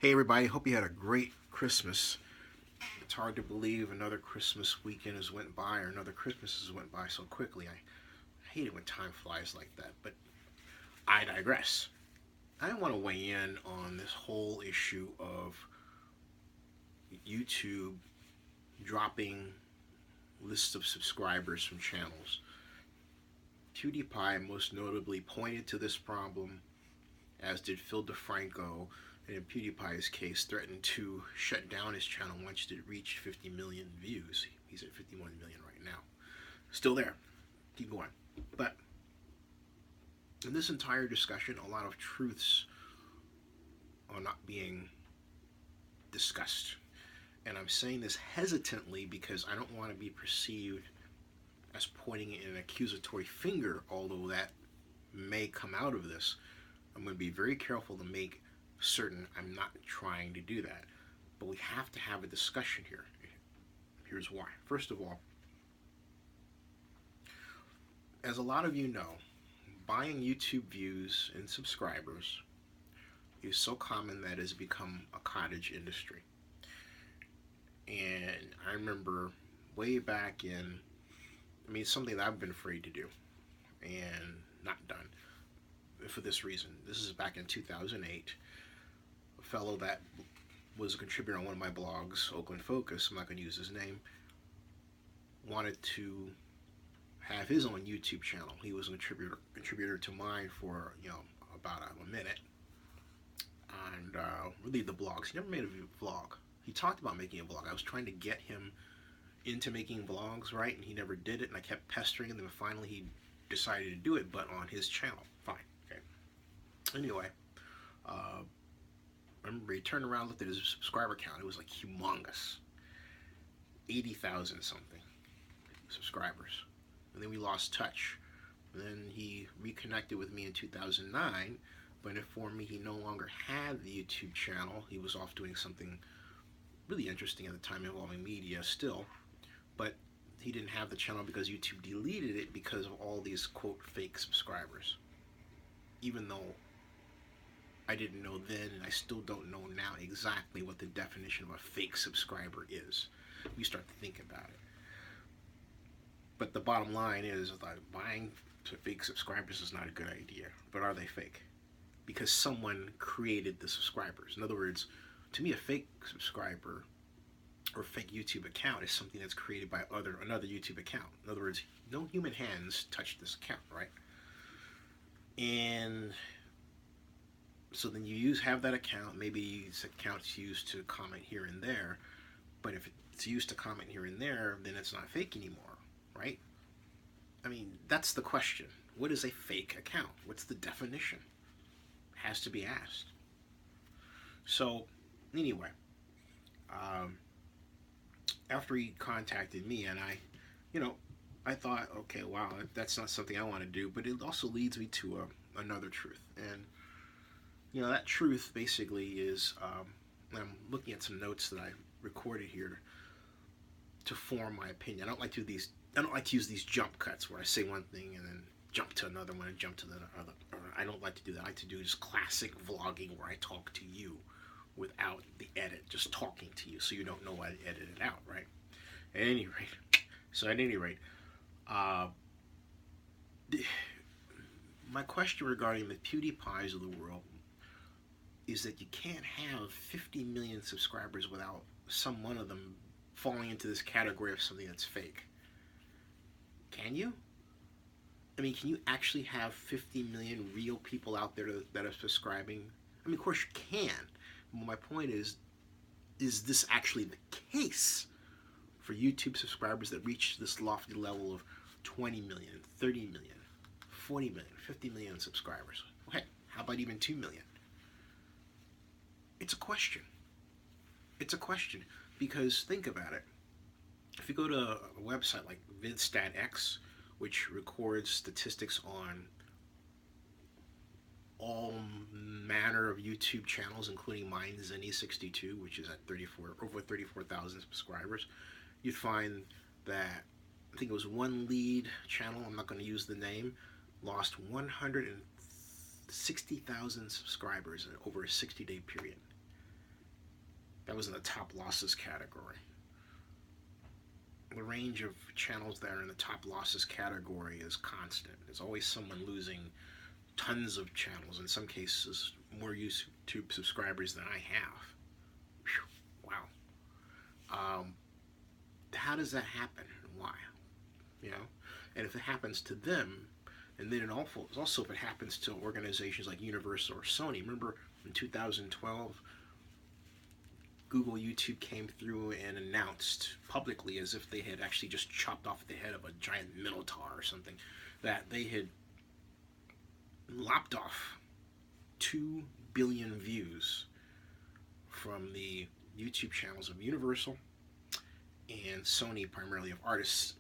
Hey everybody, hope you had a great Christmas. It's hard to believe another Christmas weekend has went by or another Christmas has went by so quickly. I hate it when time flies like that, but I digress. I want to weigh in on this whole issue of YouTube dropping lists of subscribers from channels. PewDiePie most notably pointed to this problem, as did DeFranco, and in PewDiePie's case threatened to shut down his channel once it reached 50 million views. He's at 51 million right now. Still there. Keep going. But in this entire discussion, a lot of truths are not being discussed. And I'm saying this hesitantly because I don't want to be perceived as pointing an accusatory finger, although that may come out of this. I'm going to be very careful to make certain I'm not trying to do that. But we have to have a discussion here. Here's why. First of all, as a lot of you know, buying YouTube views and subscribers is so common that it has become a cottage industry. And I remember way back in, it's something that I've been afraid to do and not done for this reason. This is back in 2008. A fellow that was a contributor on one of my blogs, Oakland Focus, I'm not going to use his name, wanted to have his own YouTube channel. He was a contributor to mine for about a minute, and really the blogs. He never made a vlog. He talked about making a vlog. I was trying to get him into making vlogs, right? And he never did it, and I kept pestering him, and then finally he decided to do it, but on his channel. Fine, okay. Anyway, I remember he turned around, looked at his subscriber count. It was like humongous. 80,000 something subscribers. And then we lost touch. And then he reconnected with me in 2009, but informed me he no longer had the YouTube channel. He was off doing something really interesting at the time involving media still, but he didn't have the channel because YouTube deleted it because of all these quote fake subscribers. Even though I didn't know then, and I still don't know now exactly what the definition of a fake subscriber is. We start to think about it. But the bottom line is that buying fake subscribers is not a good idea. But are they fake? Because someone created the subscribers. In other words, to me, a fake subscriber or fake YouTube account is something that's created by another YouTube account. In other words, no human hands touched this account, right? And so then you have that account. Maybe this account's used to comment here and there, but if it's used to comment here and there, then it's not fake anymore, right? That's the question. What is a fake account? What's the definition? It has to be asked. So anyway, after he contacted me, and I thought, okay, wow, that's not something I want to do, but it also leads me to another truth. And that truth basically is, I'm looking at some notes that I recorded here to form my opinion. I don't like to use these jump cuts where I say one thing and then jump to another one and jump to the other. I don't like to do that. I like to do just classic vlogging where I talk to you without the edit, just talking to you, so you don't know I edited it out, right? At any rate, my question regarding the PewDiePies of the world is that you can't have 50 million subscribers without some one of them falling into this category of something that's fake. Can you? Can you actually have 50 million real people out there that are subscribing? Of course you can. But my point is this actually the case for YouTube subscribers that reach this lofty level of 20 million, 30 million, 40 million, 50 million subscribers? Okay, how about even 2 million? It's a question. It's a question because think about it. If you go to a website like VidStatX, which records statistics on all manner of YouTube channels, including mine, Zenny62, which is at over 34,000 subscribers, you'd find that I think it was one lead channel, I'm not going to use the name, lost 160,000 subscribers over a 60-day period. That was in the top losses category. The range of channels that are in the top losses category is constant. There's always someone losing tons of channels, in some cases more YouTube subscribers than I have. Whew, wow. How does that happen and why? You know, and if it happens to them, and then also if it happens to organizations like Universal or Sony. Remember in 2012, Google YouTube came through and announced publicly, as if they had actually just chopped off the head of a giant minotaur or something, that they had lopped off 2 billion views from the YouTube channels of Universal and Sony, primarily of artists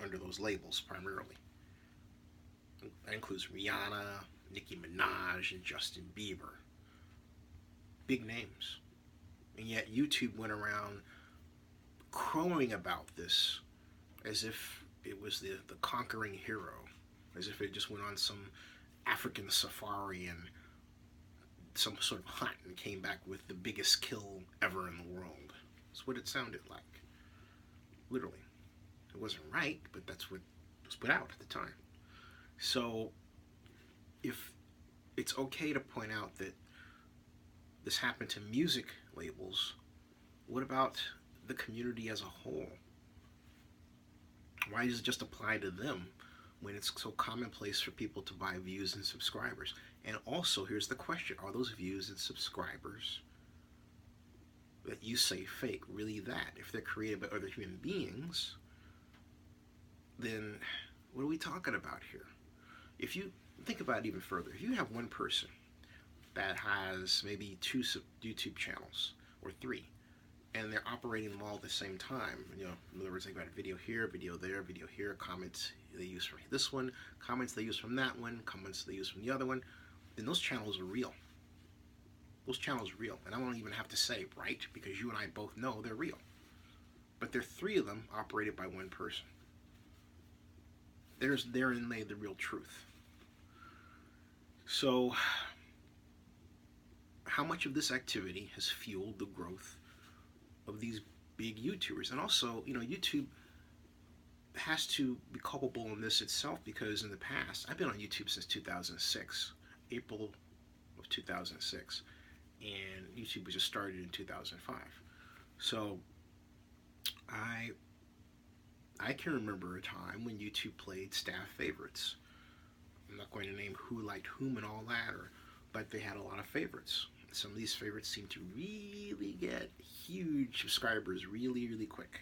under those labels primarily. That includes Rihanna, Nicki Minaj, and Justin Bieber. Big names. And yet YouTube went around crowing about this as if it was the conquering hero, as if it just went on some African safari and some sort of hunt and came back with the biggest kill ever in the world. That's what it sounded like. Literally. It wasn't right, but that's what was put out at the time. So, if it's okay to point out that this happened to music labels, what about the community as a whole? Why does it just apply to them when it's so commonplace for people to buy views and subscribers? And also, here's the question, are those views and subscribers that you say fake really that? If they're created by other human beings, then what are we talking about here? If you think about it even further, if you have one person that has maybe 2 YouTube channels or 3, and they're operating them all at the same time, you know, in other words, they've got a video here, video there, video here, comments they use from this one, comments they use from that one, comments they use from the other one, then those channels are real. Those channels are real, and I won't even have to say right, because you and I both know they're real. But there are 3 of them operated by one person. Therein lay the real truth. So, how much of this activity has fueled the growth of these big YouTubers? And also, you know, YouTube has to be culpable in this itself, because in the past, I've been on YouTube since 2006, April of 2006, and YouTube was just started in 2005. So, I can remember a time when YouTube played staff favorites. I'm not going to name who liked whom and all that, but they had a lot of favorites. Some of these favorites seem to really get huge subscribers really, really quick.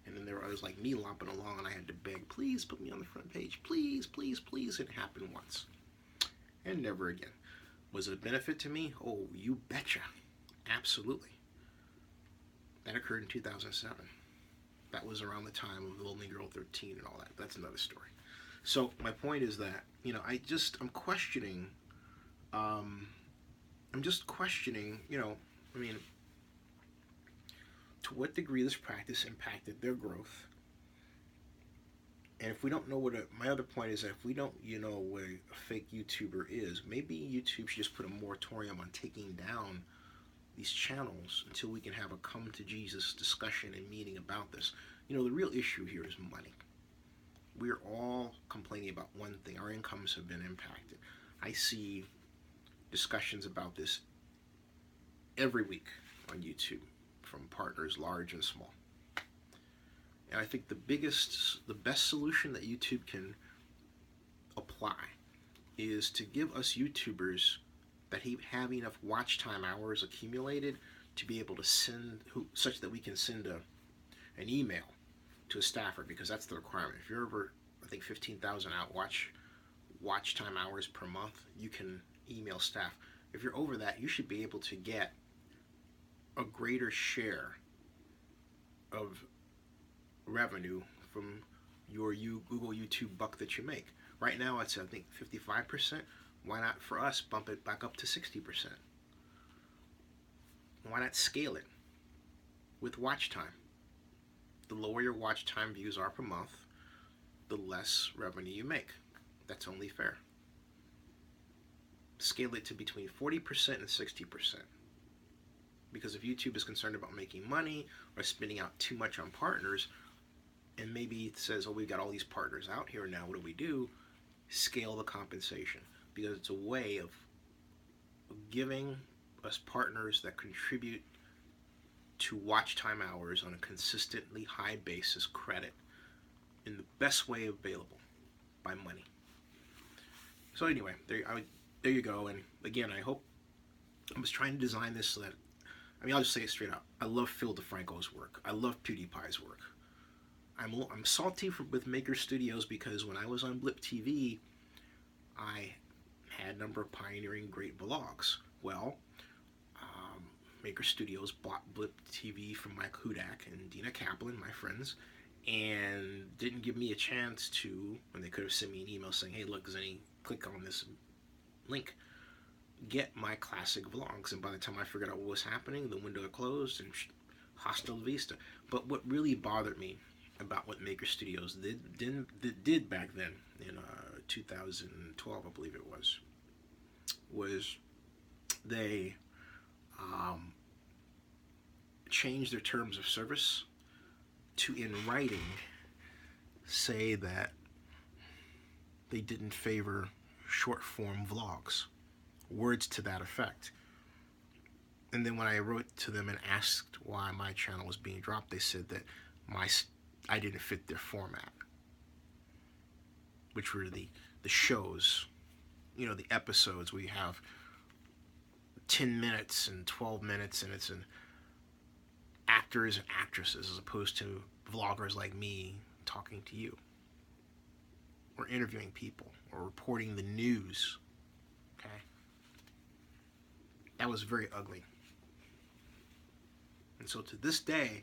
And then there were others like me lomping along, and I had to beg, please put me on the front page. Please, please, please. It happened once. And never again. Was it a benefit to me? Oh, you betcha. Absolutely. That occurred in 2007. That was around the time of Lonely Girl 13 and all that. That's another story. So my point is that, you know, I'm questioning, you know, I mean, to what degree this practice impacted their growth. And if we don't know my other point is that if we don't, you know, what a fake YouTuber is, maybe YouTube should just put a moratorium on taking down these channels until we can have a come to Jesus discussion and meeting about this. You know, the real issue here is money. We're all complaining about one thing. Our incomes have been impacted. I see discussions about this every week on YouTube from partners large and small. And I think the best solution that YouTube can apply is to give us YouTubers that have enough watch time hours accumulated to be able to such that we can send an email to a staffer, because that's the requirement. If you're over, I think, 15,000 watch time hours per month, you can email staff. If you're over that, you should be able to get a greater share of revenue from your Google YouTube buck that you make. Right now it's, I think, 55%. Why not, for us, bump it back up to 60%? Why not scale it with watch time? The lower your watch time views are per month, the less revenue you make. That's only fair. Scale it to between 40% and 60%. Because if YouTube is concerned about making money or spending out too much on partners, and maybe it says, oh, we've got all these partners out here now, what do? Scale the compensation. Because it's a way of giving us partners that contribute to watch time hours on a consistently high basis credit in the best way available by money. So anyway, there you go. And again, I was trying to design this so that, I mean, I'll just say it straight out. I love Phil DeFranco's work. I love PewDiePie's work. I'm salty with Maker Studios because when I was on Blip TV, I had a number of pioneering great vlogs. Well, Maker Studios bought Blip TV from Mike Hudak and Dina Kaplan, my friends, and didn't give me a chance to, when they could have sent me an email saying, hey, look, click on this link, get my classic vlogs. And by the time I figured out what was happening, the window had closed and hasta la vista. But what really bothered me about what Maker Studios did back then in 2012, I believe it was they changed their terms of service to, in writing, say that they didn't favor short-form vlogs, words to that effect. And then when I wrote to them and asked why my channel was being dropped, they said that I didn't fit their format, which were the shows, you know, the episodes where you have 10 minutes and 12 minutes, and it's an actors and actresses as opposed to vloggers like me talking to you, or interviewing people, or reporting the news. Okay? That was very ugly. And so to this day,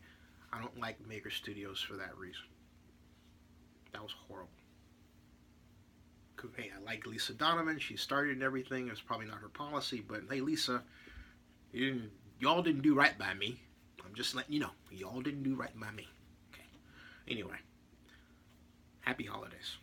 I don't like Maker Studios for that reason. That was horrible. Hey, I like Lisa Donovan. She started and everything. It's probably not her policy, but hey, Lisa, y'all didn't do right by me. I'm just letting you know. Y'all didn't do right by me. Okay. Anyway, happy holidays.